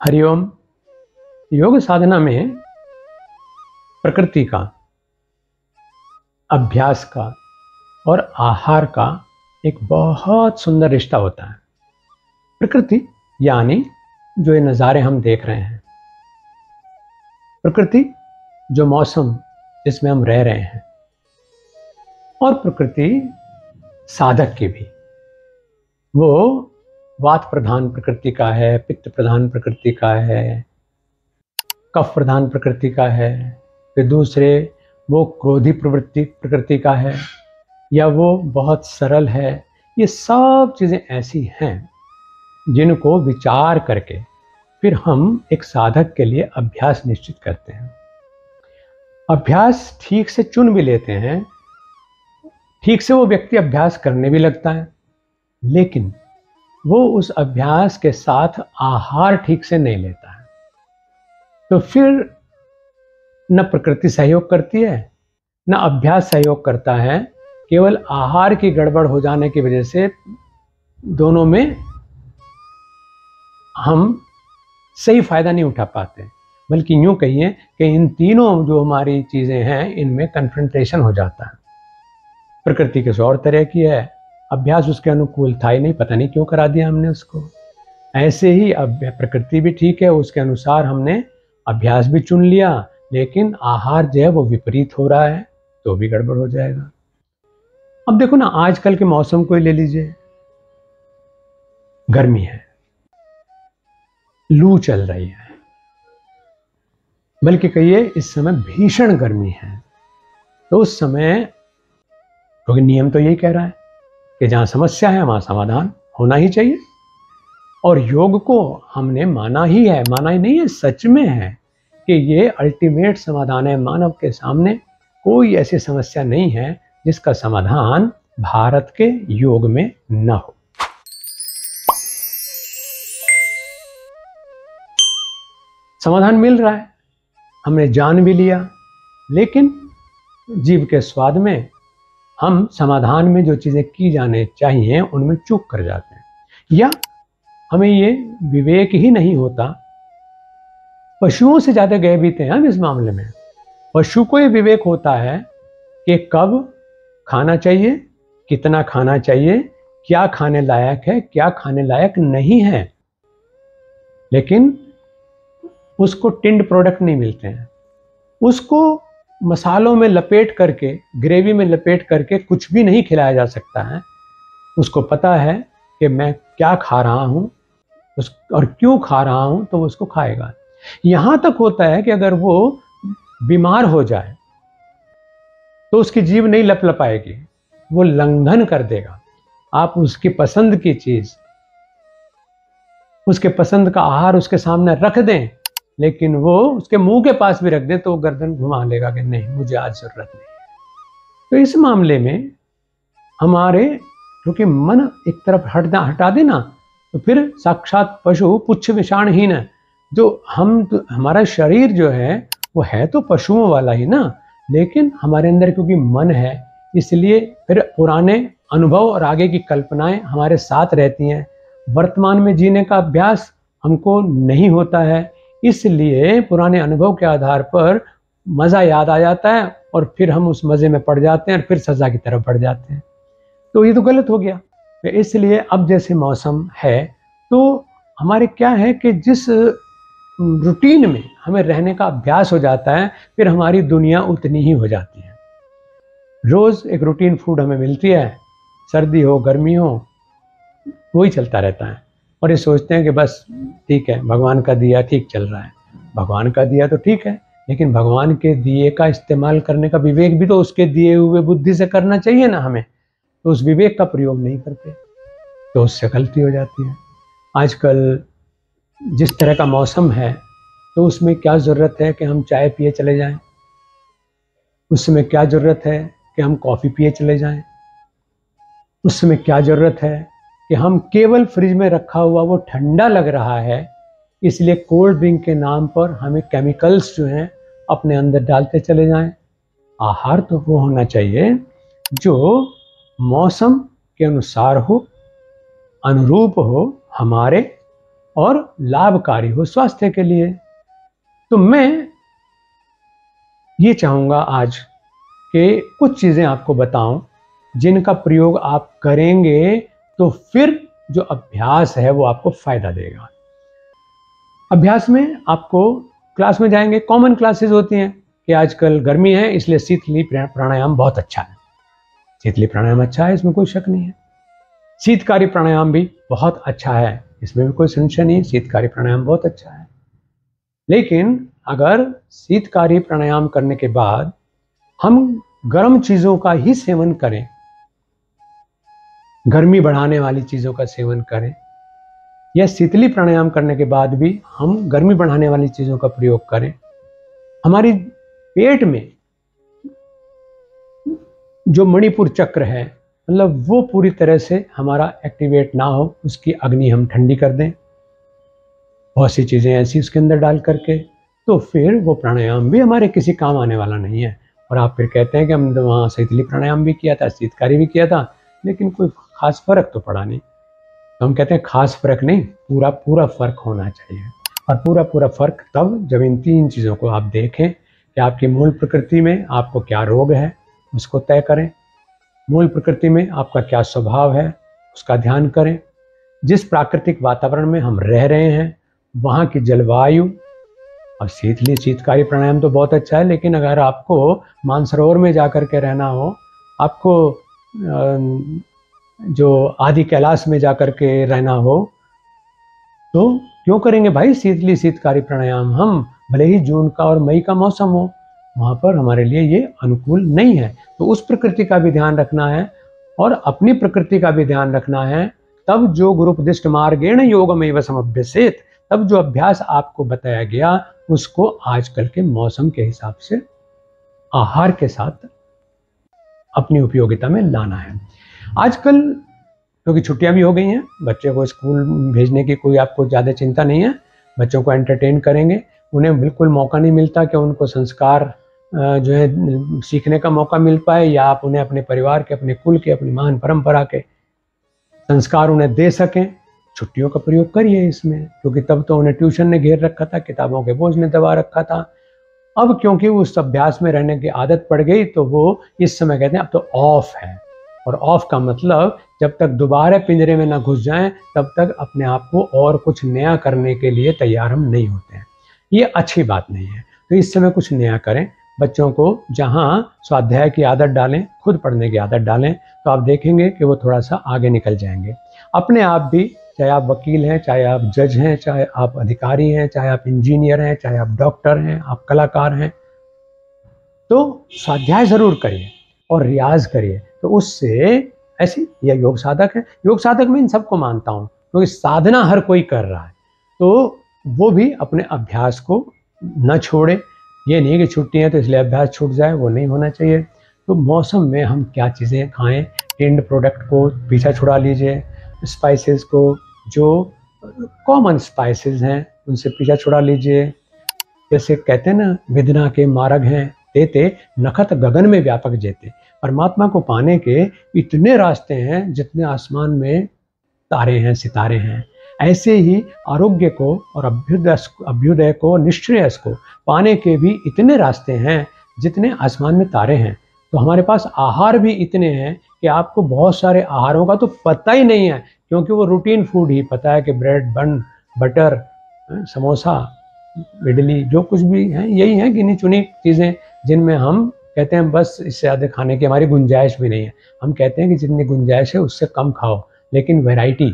हरिओम। योग साधना में प्रकृति का, अभ्यास का और आहार का एक बहुत सुंदर रिश्ता होता है। प्रकृति यानी जो ये नज़ारे हम देख रहे हैं, प्रकृति जो मौसम जिसमें हम रह रहे हैं, और प्रकृति साधक की भी। वो वात प्रधान प्रकृति का है, पित्त प्रधान प्रकृति का है, कफ प्रधान प्रकृति का है, फिर दूसरे वो क्रोधी प्रवृत्ति प्रकृति का है, या वो बहुत सरल है। ये सब चीज़ें ऐसी हैं जिनको विचार करके फिर हम एक साधक के लिए अभ्यास निश्चित करते हैं। अभ्यास ठीक से चुन भी लेते हैं, ठीक से वो व्यक्ति अभ्यास करने भी लगता है, लेकिन वो उस अभ्यास के साथ आहार ठीक से नहीं लेता है, तो फिर न प्रकृति सहयोग करती है न अभ्यास सहयोग करता है। केवल आहार की गड़बड़ हो जाने की वजह से दोनों में हम सही फायदा नहीं उठा पाते, बल्कि यूं कहिए कि इन तीनों जो हमारी चीजें हैं इनमें कन्फ्रंटेशन हो जाता है। प्रकृति किसी और तरह की है, अभ्यास उसके अनुकूल था ही नहीं, पता नहीं क्यों करा दिया हमने उसको। ऐसे ही अब प्रकृति भी ठीक है, उसके अनुसार हमने अभ्यास भी चुन लिया, लेकिन आहार जो है वो विपरीत हो रहा है तो भी गड़बड़ हो जाएगा। अब देखो ना, आजकल के मौसम को ही ले लीजिए। गर्मी है, लू चल रही है, बल्कि कहिए इस समय भीषण गर्मी है। तो उस समय, क्योंकि नियम तो यही कह रहा है कि जहां समस्या है वहां समाधान होना ही चाहिए, और योग को हमने माना ही है, माना ही नहीं है, सच में है कि ये अल्टीमेट समाधान है। मानव के सामने कोई ऐसी समस्या नहीं है जिसका समाधान भारत के योग में न हो। समाधान मिल रहा है, हमने जान भी लिया, लेकिन जीव के स्वाद में हम समाधान में जो चीजें की जाने चाहिए उनमें चूक कर जाते हैं, या हमें ये विवेक ही नहीं होता। पशुओं से ज्यादा गए बीते हैं हम इस मामले में। पशु को ये विवेक होता है कि कब खाना चाहिए, कितना खाना चाहिए, क्या खाने लायक है, क्या खाने लायक नहीं है, लेकिन उसको टिंड प्रोडक्ट नहीं मिलते हैं। उसको मसालों में लपेट करके, ग्रेवी में लपेट करके कुछ भी नहीं खिलाया जा सकता है। उसको पता है कि मैं क्या खा रहा हूं और क्यों खा रहा हूं, तो वो उसको खाएगा। यहां तक होता है कि अगर वो बीमार हो जाए तो उसकी जीभ नहीं लपलपाएगी, वो लंघन कर देगा। आप उसकी पसंद की चीज, उसके पसंद का आहार उसके सामने रख दें, लेकिन वो उसके मुंह के पास भी रख दे तो वो गर्दन घुमा लेगा कि नहीं, मुझे आज जरूरत नहीं है। तो इस मामले में हमारे, क्योंकि मन एक तरफ हटा देना, तो फिर साक्षात पशु पुच्छ विषाणहीन है। जो हमारा शरीर जो है वो है तो पशुओं वाला ही ना, लेकिन हमारे अंदर क्योंकि मन है, इसलिए फिर पुराने अनुभव और आगे की कल्पनाएं हमारे साथ रहती हैं। वर्तमान में जीने का अभ्यास हमको नहीं होता है, इसलिए पुराने अनुभव के आधार पर मज़ा याद आ जाता है और फिर हम उस मज़े में पड़ जाते हैं और फिर सज़ा की तरफ बढ़ जाते हैं। तो ये तो गलत हो गया। इसलिए अब जैसे मौसम है, तो हमारे क्या है कि जिस रूटीन में हमें रहने का अभ्यास हो जाता है, फिर हमारी दुनिया उतनी ही हो जाती है। रोज़ एक रूटीन फूड हमें मिलती है, सर्दी हो गर्मी हो वही चलता रहता है, और ये सोचते हैं कि बस ठीक है, भगवान का दिया ठीक चल रहा है। भगवान का दिया तो ठीक है, लेकिन भगवान के दिए का इस्तेमाल करने का विवेक भी तो उसके दिए हुए बुद्धि से करना चाहिए ना हमें। तो उस विवेक का प्रयोग नहीं करते, तो उससे गलती हो जाती है। आजकल जिस तरह का मौसम है, तो उसमें क्या ज़रूरत है कि हम चाय पिए चले जाएं, उस समय क्या ज़रूरत है कि हम कॉफ़ी पिए चले जाएं, उस समय क्या ज़रूरत है कि हम केवल फ्रिज में रखा हुआ वो ठंडा लग रहा है इसलिए कोल्ड ड्रिंक के नाम पर हमें केमिकल्स जो हैं अपने अंदर डालते चले जाएं। आहार तो वो होना चाहिए जो मौसम के अनुसार हो, अनुरूप हो हमारे और लाभकारी हो स्वास्थ्य के लिए। तो मैं ये चाहूँगा आज कि कुछ चीज़ें आपको बताऊं जिनका प्रयोग आप करेंगे तो फिर जो अभ्यास है वो आपको फायदा देगा। अभ्यास में आपको क्लास में जाएंगे, कॉमन क्लासेस होती हैं कि आजकल गर्मी है इसलिए शीतली प्राणायाम बहुत अच्छा है। शीतली प्राणायाम अच्छा है, इसमें कोई शक नहीं है। शीतकारी प्राणायाम भी बहुत अच्छा है, इसमें भी कोई संशय नहीं, शीतकारी प्राणायाम बहुत अच्छा है। लेकिन अगर शीतकारी प्राणायाम करने के बाद हम गर्म चीज़ों का ही सेवन करें, गर्मी बढ़ाने वाली चीज़ों का सेवन करें, या शीतली प्राणायाम करने के बाद भी हम गर्मी बढ़ाने वाली चीज़ों का प्रयोग करें, हमारी पेट में जो मणिपुर चक्र है मतलब वो पूरी तरह से हमारा एक्टिवेट ना हो, उसकी अग्नि हम ठंडी कर दें बहुत सी चीज़ें ऐसी उसके अंदर डाल करके, तो फिर वो प्राणायाम भी हमारे किसी काम आने वाला नहीं है। और आप फिर कहते हैं कि हमने तो वहाँ शीतली प्राणायाम भी किया था, शीतकारी भी किया था, लेकिन कोई खास फर्क तो पड़ा नहीं। तो हम कहते हैं खास फर्क नहीं, पूरा पूरा फर्क होना चाहिए। और पूरा पूरा फर्क तब जब इन तीन चीज़ों को आप देखें कि आपकी मूल प्रकृति में आपको क्या रोग है उसको तय करें, मूल प्रकृति में आपका क्या स्वभाव है उसका ध्यान करें, जिस प्राकृतिक वातावरण में हम रह रहे हैं वहाँ की जलवायु। और शीतकारी प्राणायाम तो बहुत अच्छा है, लेकिन अगर आपको मानसरोवर में जा कर के रहना हो, आपको जो आदि कैलाश में जा कर के रहना हो, तो क्यों करेंगे भाई शीतकारी प्राणायाम। हम भले ही जून का और मई का मौसम हो, वहाँ पर हमारे लिए ये अनुकूल नहीं है। तो उस प्रकृति का भी ध्यान रखना है और अपनी प्रकृति का भी ध्यान रखना है। तब जो गुरुपदिष्ट मार्गेण योगमेव समभ्यसेत, तब जो अभ्यास आपको बताया गया उसको आजकल के मौसम के हिसाब से आहार के साथ अपनी उपयोगिता में लाना है। आजकल क्योंकि छुट्टियां भी हो गई हैं, बच्चे को स्कूल भेजने की कोई आपको ज़्यादा चिंता नहीं है, बच्चों को एंटरटेन करेंगे, उन्हें बिल्कुल मौका नहीं मिलता कि उनको संस्कार जो है सीखने का मौका मिल पाए, या आप उन्हें अपने परिवार के, अपने कुल के, अपनी महान परंपरा के संस्कार उन्हें दे सकें। छुट्टियों का प्रयोग करिए इसमें, क्योंकि तब तो उन्हें ट्यूशन ने घेर रखा था, किताबों के बोझ ने दबा रखा था। अब क्योंकि उस अभ्यास में रहने की आदत पड़ गई तो वो इस समय कहते हैं अब तो ऑफ है। और ऑफ का मतलब जब तक दोबारा पिंजरे में ना घुस जाएं तब तक अपने आप को और कुछ नया करने के लिए तैयार हम नहीं होते हैं। ये अच्छी बात नहीं है। तो इस समय कुछ नया करें, बच्चों को जहाँ स्वाध्याय की आदत डालें, खुद पढ़ने की आदत डालें, तो आप देखेंगे कि वो थोड़ा सा आगे निकल जाएंगे। अपने आप भी, चाहे आप वकील हैं, चाहे आप जज हैं, चाहे आप अधिकारी हैं, चाहे आप इंजीनियर हैं, चाहे आप डॉक्टर हैं, आप कलाकार हैं, तो स्वाध्याय ज़रूर करिए और रियाज करिए। तो उससे ऐसी, यह योग साधक है, योग साधक में इन सबको मानता हूँ क्योंकि साधना हर कोई कर रहा है, तो वो भी अपने अभ्यास को न छोड़े। ये नहीं कि छुट्टी है तो इसलिए अभ्यास छूट जाए, वो नहीं होना चाहिए। तो मौसम में हम क्या चीज़ें खाएं, एंड प्रोडक्ट को पीछा छुड़ा लीजिए, स्पाइसेस को, जो कॉमन स्पाइसेस हैं उनसे पीछा छुड़ा लीजिए। जैसे कहते हैं ना, विदना के मार्ग हैं तेते, नखत गगन में व्यापक जेते। परमात्मा को पाने के इतने रास्ते हैं जितने आसमान में तारे हैं, सितारे हैं। ऐसे ही आरोग्य को और अभ्युदय को, निश्रेयस को पाने के भी इतने रास्ते हैं जितने आसमान में तारे हैं। तो हमारे पास आहार भी इतने हैं कि आपको बहुत सारे आहारों का तो पता ही नहीं है, क्योंकि वो रूटीन फूड ही पता है कि ब्रेड, बन, बटर, समोसा, इडली, जो कुछ भी हैं यही हैं गिनी चुनी चीज़ें जिनमें हम कहते हैं बस इससे ज़्यादा खाने की हमारी गुंजाइश भी नहीं है। हम कहते हैं कि जितनी गुंजाइश है उससे कम खाओ, लेकिन वैरायटी,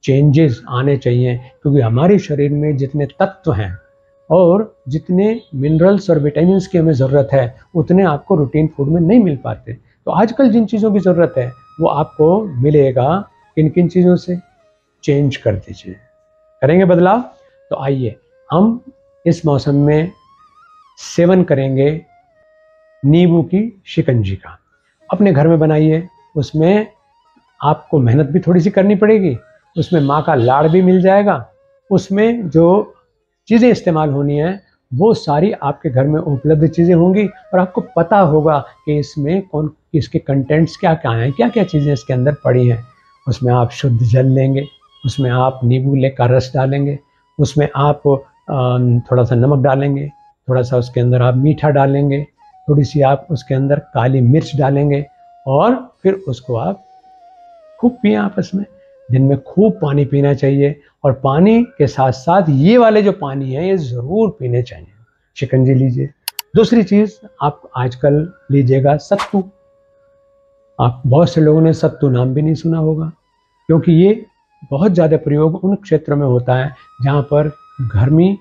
चेंजेस आने चाहिए, क्योंकि हमारे शरीर में जितने तत्व हैं और जितने मिनरल्स और विटामिन्स की हमें ज़रूरत है उतने आपको रूटीन फूड में नहीं मिल पाते। तो आजकल जिन चीज़ों की ज़रूरत है वो आपको मिलेगा किन किन चीज़ों से, चेंज कर दीजिए, करेंगे बदलाव। तो आइए हम इस मौसम में सेवन करेंगे नींबू की शिकंजी का। अपने घर में बनाइए, उसमें आपको मेहनत भी थोड़ी सी करनी पड़ेगी, उसमें माँ का लाड़ भी मिल जाएगा, उसमें जो चीज़ें इस्तेमाल होनी है वो सारी आपके घर में उपलब्ध चीज़ें होंगी और आपको पता होगा कि इसमें इसके कंटेंट्स क्या क्या हैं, क्या क्या चीज़ें इसके अंदर पड़ी हैं। उसमें आप शुद्ध जल लेंगे, उसमें आप नींबू का रस डालेंगे, उसमें आप थोड़ा सा नमक डालेंगे, थोड़ा सा उसके अंदर आप मीठा डालेंगे, थोड़ी सी आप उसके अंदर काली मिर्च डालेंगे और फिर उसको आप खूब पिएं आपस में। दिन में खूब पानी पीना चाहिए और पानी के साथ साथ ये वाले जो पानी है ये ज़रूर पीने चाहिए। शिकंजी लीजिए। दूसरी चीज़ आप आजकल लीजिएगा सत्तू। आप बहुत से लोगों ने सत्तू नाम भी नहीं सुना होगा, क्योंकि ये बहुत ज़्यादा प्रयोग उन क्षेत्रों में होता है जहाँ पर गर्मी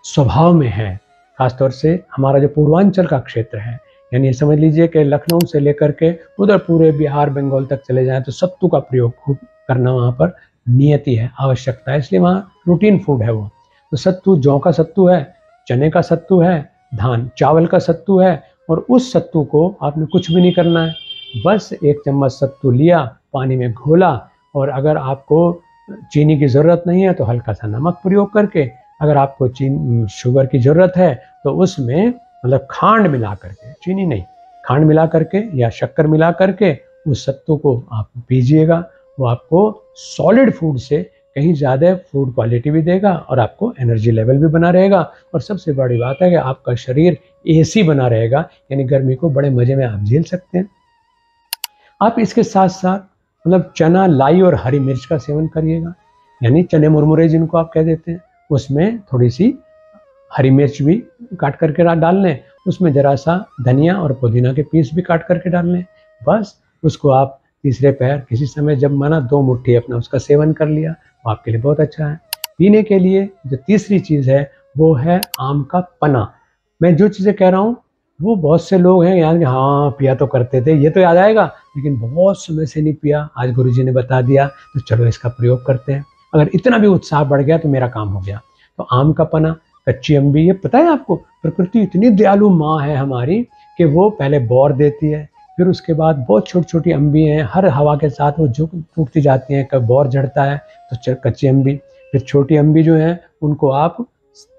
स्वभाव में है। खासतौर से हमारा जो पूर्वांचल का क्षेत्र है, यानी समझ लीजिए कि लखनऊ से लेकर के उधर पूरे बिहार बंगाल तक चले जाएं तो सत्तू का प्रयोग खूब करना वहाँ पर नियति है, आवश्यकता है, इसलिए वहाँ रूटीन फूड है वो। तो सत्तू जौ का सत्तू है, चने का सत्तू है, धान चावल का सत्तू है, और उस सत्तू को आपने कुछ भी नहीं करना है, बस 1 चम्मच सत्तू लिया, पानी में घोला, और अगर आपको चीनी की ज़रूरत नहीं है तो हल्का सा नमक प्रयोग करके, अगर आपको शुगर की ज़रूरत है तो उसमें मतलब खांड मिला करके, चीनी नहीं, खांड मिला करके या शक्कर मिला करके उस सत्तू को आप पीजिएगा। वो आपको सॉलिड फूड से कहीं ज़्यादा फूड क्वालिटी भी देगा और आपको एनर्जी लेवल भी बना रहेगा, और सबसे बड़ी बात है कि आपका शरीर एसी बना रहेगा, यानी गर्मी को बड़े मज़े में आप झेल सकते हैं। आप इसके साथ साथ मतलब चना, लाई और हरी मिर्च का सेवन करिएगा, यानी चने मुरमुरे जिनको आप कह देते हैं, उसमें थोड़ी सी हरी मिर्च भी काट करके डाल लें, उसमें ज़रा सा धनिया और पुदीना के पीस भी काट करके डाल लें। बस उसको आप तीसरे पहर किसी समय जब माना 2 मुट्ठी अपना उसका सेवन कर लिया, वो आपके लिए बहुत अच्छा है। पीने के लिए जो तीसरी चीज़ है वो है आम का पना। मैं जो चीज़ें कह रहा हूँ वो बहुत से लोग हैं यार, हाँ पिया तो करते थे, ये तो याद आएगा, लेकिन बहुत समय से नहीं पिया, आज गुरुजी ने बता दिया तो चलो इसका प्रयोग करते हैं। अगर इतना भी उत्साह बढ़ गया तो मेरा काम हो गया। तो आम का पना, कच्ची अम्बी, ये पता है आपको प्रकृति इतनी दयालु माँ है हमारी कि वो पहले बौर देती है, फिर उसके बाद बहुत छोटी छोटी अम्बी हैं, हर हवा के साथ वो जो टूटती जाती हैं, कब बौर झड़ता है तो कच्ची अम्बी, फिर छोटी अम्बी जो है उनको आप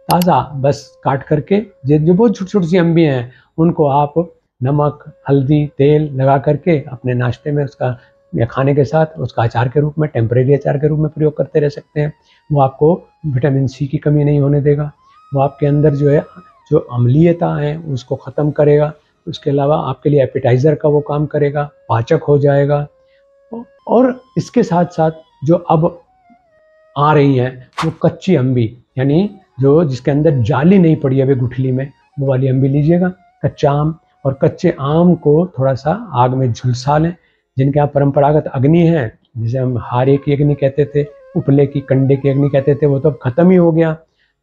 ताज़ा बस काट करके, जो बहुत छोटी छोटी सी अम्बी हैं उनको आप नमक, हल्दी, तेल लगा करके अपने नाश्ते में उसका या खाने के साथ उसका अचार के रूप में, टेम्परेरी अचार के रूप में प्रयोग करते रह सकते हैं। वो आपको विटामिन सी की कमी नहीं होने देगा, वो आपके अंदर जो है जो अम्लीयता है उसको ख़त्म करेगा। उसके अलावा आपके लिए एपिटाइज़र का वो काम करेगा, पाचक हो जाएगा। और इसके साथ साथ जो अब आ रही हैं वो कच्ची अम्बी, यानी जो जिसके अंदर जाली नहीं पड़ी है अभी गुठली में, वो वाली अम्बी लीजिएगा। कच्चा आम, और कच्चे आम को थोड़ा सा आग में झुलसा लें। जिनके यहाँ परंपरागत अग्नि है, जिसे हम हारे की अग्नि कहते थे, उपले की, कंडे की अग्नि कहते थे, वो तो अब ख़त्म ही हो गया।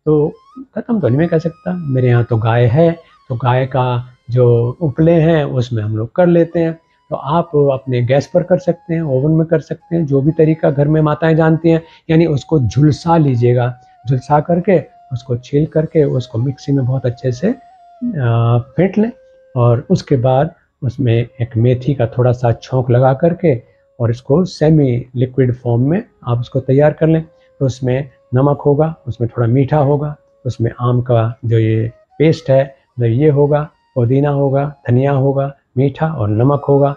तो ख़त्म तो नहीं मैं कह सकता, मेरे यहाँ तो गाय है, तो गाय का जो उपले हैं उसमें हम लोग कर लेते हैं। तो आप अपने गैस पर कर सकते हैं, ओवन में कर सकते हैं, जो भी तरीका घर में माताएं जानती हैं, यानी उसको झुलसा लीजिएगा। झुलसा करके उसको छील करके उसको मिक्सी में बहुत अच्छे से फेंट लें, और उसके बाद उसमें एक मेथी का थोड़ा सा छौंक लगा करके और इसको सेमी लिक्विड फॉर्म में आप उसको तैयार कर लें। तो उसमें नमक होगा, उसमें थोड़ा मीठा होगा, उसमें आम का जो ये पेस्ट है तो ये होगा, पुदीना होगा, धनिया होगा, मीठा और नमक होगा,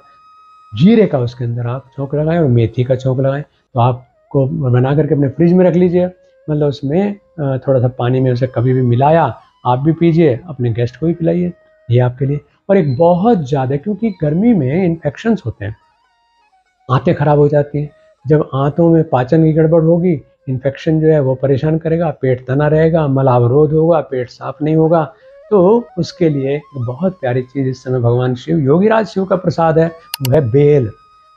जीरे का उसके अंदर आप छौंक लगाएं और मेथी का छौंक लगाएं। तो आपको बना करके अपने फ्रिज में रख लीजिए, मतलब उसमें थोड़ा सा पानी में उसे कभी भी मिलाया, आप भी पीजिए, अपने गेस्ट को भी पिलाइए, ये आपके लिए। और एक बहुत ज़्यादा, क्योंकि गर्मी में इन्फेक्शंस होते हैं, आंतें खराब हो जाती हैं, जब आंतों में पाचन की गड़बड़ होगी, इन्फेक्शन जो है वो परेशान करेगा, पेट तना रहेगा, मलावरोध होगा, पेट साफ नहीं होगा। तो उसके लिए बहुत प्यारी चीज़ इस समय भगवान शिव, योगीराज शिव का प्रसाद है, वो है बेल।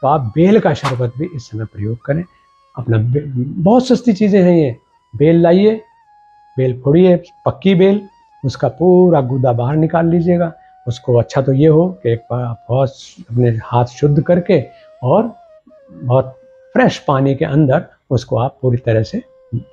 तो आप बेल का शरबत भी इस समय प्रयोग करें अपना। बहुत सस्ती चीज़ें हैं ये। बेल लाइए, बेल फोड़िए, पक्की बेल, उसका पूरा गूदा बाहर निकाल लीजिएगा। उसको अच्छा तो ये हो कि एक बार आप बहुत अपने हाथ शुद्ध करके और बहुत फ्रेश पानी के अंदर उसको आप पूरी तरह से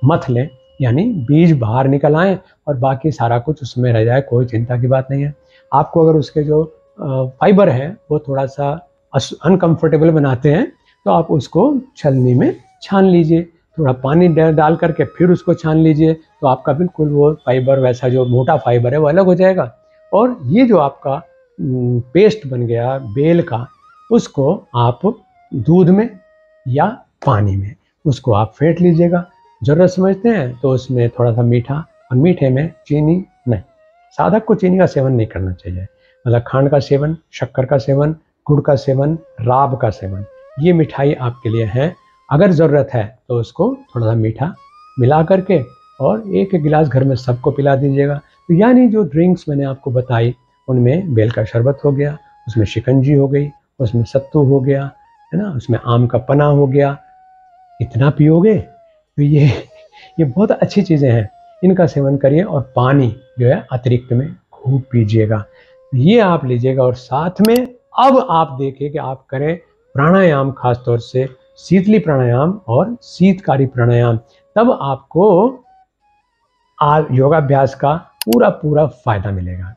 मथ लें, यानी बीज बाहर निकल आएँ और बाकी सारा कुछ उसमें रह जाए, कोई चिंता की बात नहीं है। आपको अगर उसके जो फाइबर है वो थोड़ा सा अनकंफर्टेबल बनाते हैं तो आप उसको छलनी में छान लीजिए, थोड़ा पानी डाल करके फिर उसको छान लीजिए, तो आपका बिल्कुल वो फाइबर, वैसा जो मोटा फाइबर है वो अलग हो जाएगा। और ये जो आपका पेस्ट बन गया बेल का, उसको आप दूध में या पानी में उसको आप फेंट लीजिएगा। ज़रूरत समझते हैं तो उसमें थोड़ा सा मीठा, और मीठे में चीनी नहीं, साधक को चीनी का सेवन नहीं करना चाहिए। मतलब खांड का सेवन, शक्कर का सेवन, गुड़ का सेवन, राब का सेवन, ये मिठाई आपके लिए है। अगर ज़रूरत है तो उसको थोड़ा सा मीठा मिला करके और एक एक गिलास घर में सबको पिला दीजिएगा। तो यानी जो ड्रिंक्स मैंने आपको बताई उनमें बेल का शरबत हो गया, उसमें शिकंजी हो गई, उसमें सत्तू हो गया, है ना, उसमें आम का पना हो गया, इतना पियोगे तो ये बहुत अच्छी चीज़ें हैं, इनका सेवन करिए। और पानी जो है अतिरिक्त में खूब पीजिएगा, ये आप लीजिएगा। और साथ में अब आप देखिए कि आप करें प्राणायाम, खास तौर से शीतली प्राणायाम और शीतकारी प्राणायाम, तब आपको योगाभ्यास का पूरा पूरा फायदा मिलेगा।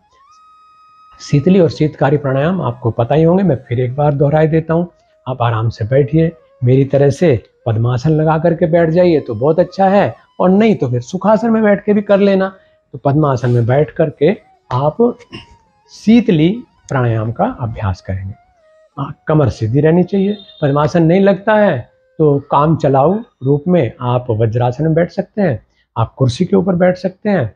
शीतली और शीतकारी प्राणायाम आपको पता ही होंगे, मैं फिर एक बार दोहराई देता हूँ। आप आराम से बैठिए, मेरी तरह से पद्मासन लगा करके बैठ जाइए तो बहुत अच्छा है, और नहीं तो फिर सुखासन में बैठ के भी कर लेना। तो पद्मासन में बैठ करके आप शीतली प्राणायाम का अभ्यास करेंगे। कमर सीधी रहनी चाहिए। पद्मासन नहीं लगता है तो काम चलाऊ रूप में आप वज्रासन में बैठ सकते हैं, आप कुर्सी के ऊपर बैठ सकते हैं,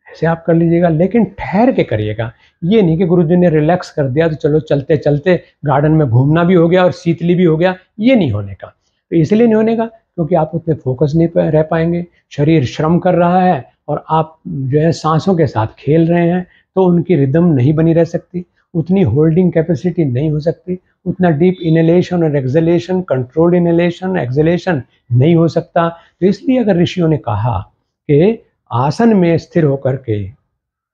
ऐसे आप कर लीजिएगा, लेकिन ठहर के करिएगा। ये नहीं कि गुरुजी ने रिलैक्स कर दिया तो चलो चलते चलते गार्डन में घूमना भी हो गया और शीतली भी हो गया, ये नहीं होने का। तो इसलिए नहीं होने का क्योंकि आप उतने फोकस नहीं रह पाएंगे, शरीर श्रम कर रहा है और आप जो है सांसों के साथ खेल रहे हैं, तो उनकी रिदम नहीं बनी रह सकती, उतनी होल्डिंग कैपेसिटी नहीं हो सकती, उतना डीप इनहेलेशन और एक्सहेलेशन, कंट्रोल्ड इनहेलेशन एक्सहेलेशन नहीं हो सकता। तो इसलिए अगर ऋषियों ने कहा कि आसन में स्थिर होकर के, है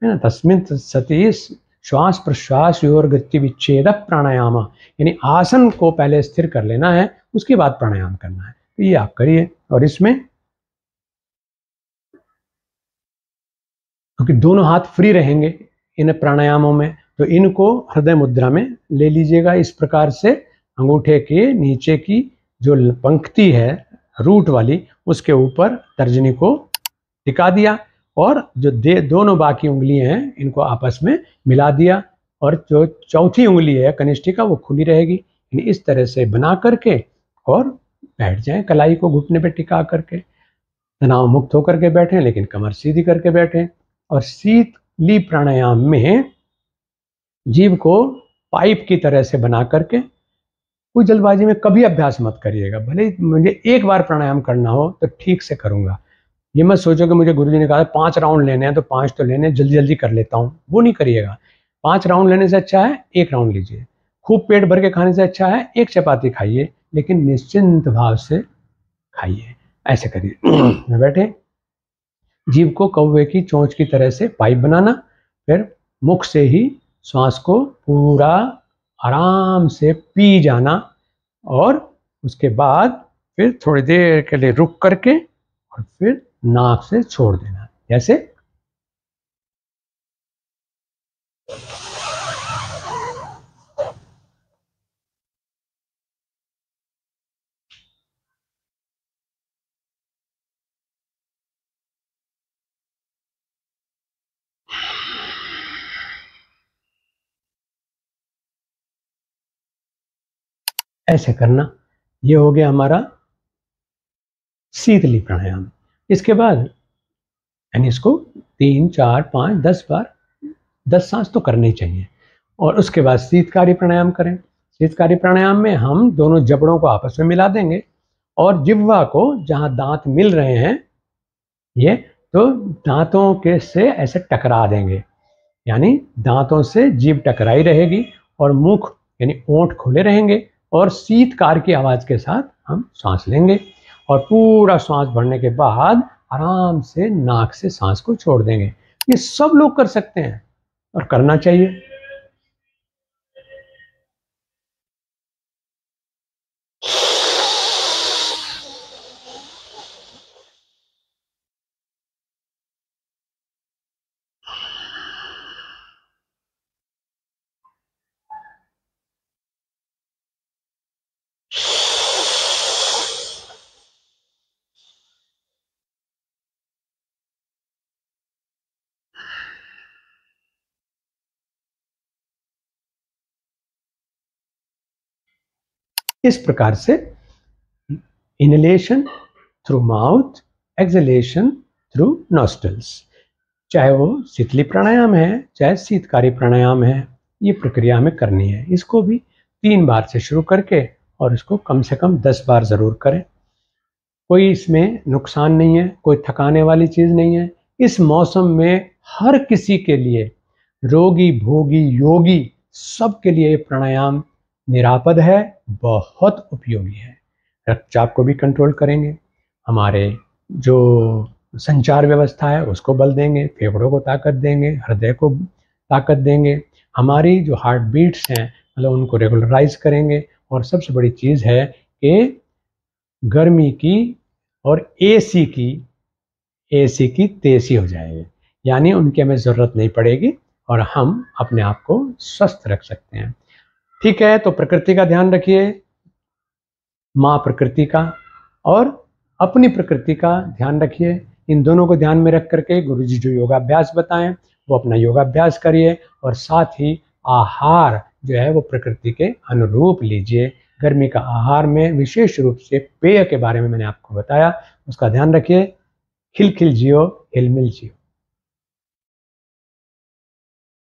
ना, तस्मिन् सति श्वास प्रश्वास योर गति विच्छेद प्राणायाम, यानी आसन को पहले स्थिर कर लेना है, उसके बाद प्राणायाम करना है। तो ये आप करिए। और इसमें क्योंकि दोनों हाथ फ्री रहेंगे इन प्राणायामों में, तो इनको हृदय मुद्रा में ले लीजिएगा। इस प्रकार से अंगूठे के नीचे की जो पंक्ति है रूट वाली, उसके ऊपर तर्जनी को टिका दिया, और जो दोनों बाकी उंगलियां हैं इनको आपस में मिला दिया, और जो चौथी उंगली है कनिष्ठिका वो खुली रहेगी। इस तरह से बना करके और बैठ जाएं, कलाई को घुटने पे टिका करके, तनाव मुक्त होकर के बैठें, लेकिन कमर सीधी करके बैठें। और शीतली प्राणायाम में जीभ को पाइप की तरह से बना करके, कोई जल्दबाजी में कभी अभ्यास मत करिएगा। भले ही मुझे एक बार प्राणायाम करना हो तो ठीक से करूंगा, ये मत सोचो कि मुझे गुरुजी ने कहा 5 राउंड लेने हैं तो 5 तो लेने, जल्दी जल्दी कर लेता हूँ, वो नहीं करिएगा। 5 राउंड लेने से अच्छा है 1 राउंड लीजिए। खूब पेट भर के खाने से अच्छा है 1 चपाती खाइए, लेकिन निश्चिंत भाव से खाइए। ऐसे करिए बैठे, जीभ को कौवे की चोंच की तरह से पाइप बनाना, फिर मुख से ही श्वास को पूरा आराम से पी जाना, और उसके बाद फिर थोड़ी देर के लिए रुक करके और फिर नाक से छोड़ देना। जैसे ऐसे करना। ये हो गया हमारा शीतली प्राणायाम। इसके बाद यानी इसको 3 4 5 10 बार 10 सांस तो करने ही चाहिए। और उसके बाद शीतकारी प्राणायाम करें। शीतकारी प्राणायाम में हम दोनों जबड़ों को आपस में मिला देंगे और जिह्वा को जहाँ दांत मिल रहे हैं ये, तो दांतों के से ऐसे टकरा देंगे, यानी दांतों से जीभ टकराई रहेगी और मुख यानी ओंठ खुले रहेंगे, और शीतकार की आवाज के साथ हम सांस लेंगे, और पूरा सांस भरने के बाद आराम से नाक से सांस को छोड़ देंगे। ये सब लोग कर सकते हैं और करना चाहिए। इस प्रकार से inhalation through mouth, exhalation through nostrils. चाहे वो शीतली प्राणायाम है, चाहे शीतकारी प्राणायाम है, ये प्रक्रिया हमें करनी है। इसको भी 3 बार से शुरू करके और इसको कम से कम 10 बार ज़रूर करें। कोई इसमें नुकसान नहीं है, कोई थकाने वाली चीज़ नहीं है। इस मौसम में हर किसी के लिए, रोगी भोगी योगी सबके लिए ये प्राणायाम निरापद है, बहुत उपयोगी है। रक्तचाप को भी कंट्रोल करेंगे, हमारे जो संचार व्यवस्था है उसको बल देंगे, फेफड़ों को ताकत देंगे, हृदय को ताकत देंगे, हमारी जो हार्ट बीट्स हैं मतलब उनको रेगुलराइज करेंगे। और सबसे बड़ी चीज़ है कि गर्मी की और एसी की तेजी हो जाएगी, यानी उनकी हमें ज़रूरत नहीं पड़ेगी और हम अपने आप को स्वस्थ रख सकते हैं। ठीक है, तो प्रकृति का ध्यान रखिए, माँ प्रकृति का और अपनी प्रकृति का ध्यान रखिए। इन दोनों को ध्यान में रख करके गुरुजी जो योगाभ्यास बताएं वो अपना योगाभ्यास करिए और साथ ही आहार जो है वो प्रकृति के अनुरूप लीजिए। गर्मी का आहार में विशेष रूप से पेय के बारे में मैंने आपको बताया, उसका ध्यान रखिए। खिल खिल जियो, हिलमिल जियो।